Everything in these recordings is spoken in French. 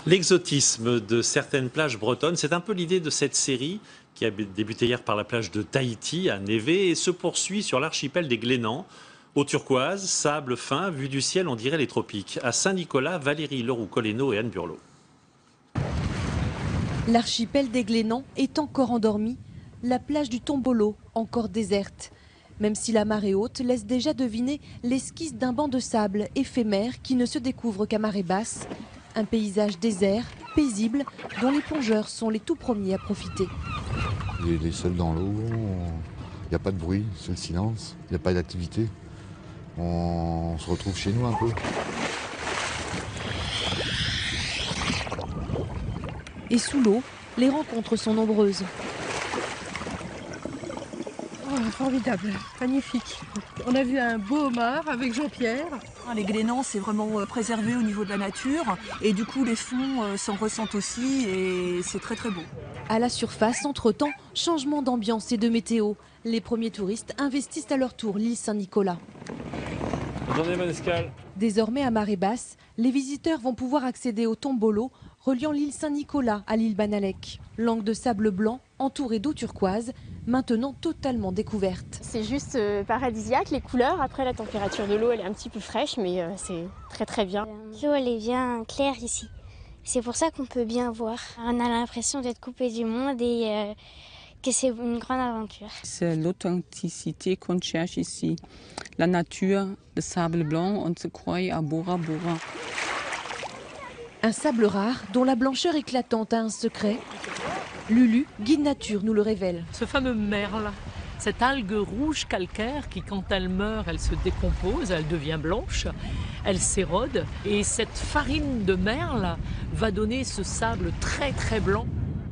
L'exotisme de certaines plages bretonnes, c'est un peu l'idée de cette série qui a débuté hier par la plage de Tahiti à Névé et se poursuit sur l'archipel des Glénans. Eau turquoise, sable fin, vue du ciel, on dirait les tropiques. À Saint-Nicolas, Valérie Leroux-Coleno et Anne Burlot. L'archipel des Glénans est encore endormi, la plage du Tombolo encore déserte. Même si la marée haute laisse déjà deviner l'esquisse d'un banc de sable éphémère qui ne se découvre qu'à marée basse. Un paysage désert, paisible, dont les plongeurs sont les tout premiers à profiter. Il est seul dans l'eau, il n'y a pas de bruit, c'est le silence, il n'y a pas d'activité. On se retrouve chez nous un peu. Et sous l'eau, les rencontres sont nombreuses. Oh, formidable, magnifique. On a vu un beau homard avec Jean-Pierre. Les Glénans, c'est vraiment préservé au niveau de la nature et du coup les fonds s'en ressentent aussi et c'est très très beau. À la surface, entre-temps, changement d'ambiance et de météo. Les premiers touristes investissent à leur tour l'île Saint-Nicolas. Bonne escale. Désormais à marée basse, les visiteurs vont pouvoir accéder au Tombolo, reliant l'île Saint-Nicolas à l'île Banalec. Langue de sable blanc, entourée d'eau turquoise, maintenant totalement découverte. C'est juste paradisiaque, les couleurs. Après, la température de l'eau, elle est un petit peu fraîche, mais c'est très très bien. L'eau, elle est bien claire ici. C'est pour ça qu'on peut bien voir. On a l'impression d'être coupé du monde et que c'est une grande aventure. C'est l'authenticité qu'on cherche ici. La nature, le sable blanc, on se croit à Bora Bora. Un sable rare dont la blancheur éclatante a un secret. Lulu, guide nature, nous le révèle. Ce fameux merle, cette algue rouge calcaire qui, quand elle meurt, elle se décompose, elle devient blanche, elle s'érode. Et cette farine de merle va donner ce sable très très blanc.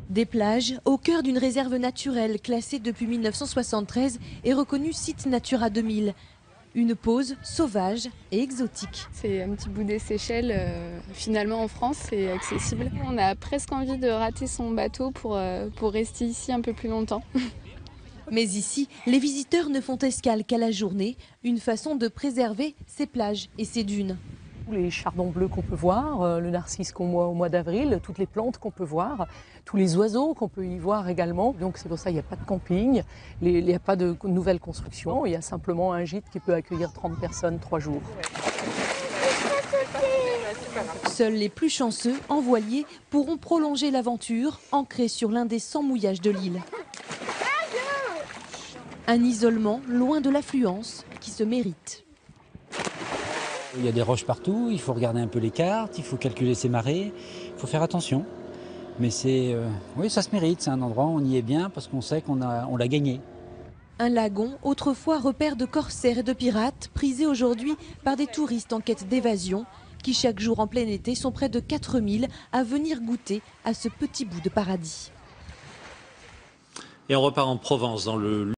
Des plages au cœur d'une réserve naturelle classée depuis 1973 et reconnue site Natura 2000. Une pause sauvage et exotique. C'est un petit bout des Seychelles, finalement en France, c'est accessible. On a presque envie de rater son bateau pour rester ici un peu plus longtemps. Mais ici, les visiteurs ne font escale qu'à la journée, une façon de préserver ces plages et ces dunes. Les chardons bleus qu'on peut voir, le narcisse qu'on voit au mois d'avril, toutes les plantes qu'on peut voir, tous les oiseaux qu'on peut y voir également. Donc c'est pour ça qu'il n'y a pas de camping, il n'y a pas de nouvelles constructions, il y a simplement un gîte qui peut accueillir 30 personnes 3 jours. Seuls les plus chanceux, en voilier, pourront prolonger l'aventure, ancrée sur l'un des 100 mouillages de l'île. Un isolement loin de l'affluence qui se mérite. Il y a des roches partout, il faut regarder un peu les cartes, il faut calculer ses marées, il faut faire attention. Mais oui, ça se mérite, c'est un endroit où on y est bien parce qu'on sait qu'on l'a gagné. Un lagon, autrefois repère de corsaires et de pirates, prisé aujourd'hui par des touristes en quête d'évasion, qui chaque jour en plein été sont près de 4000 à venir goûter à ce petit bout de paradis. Et on repart en Provence, dans le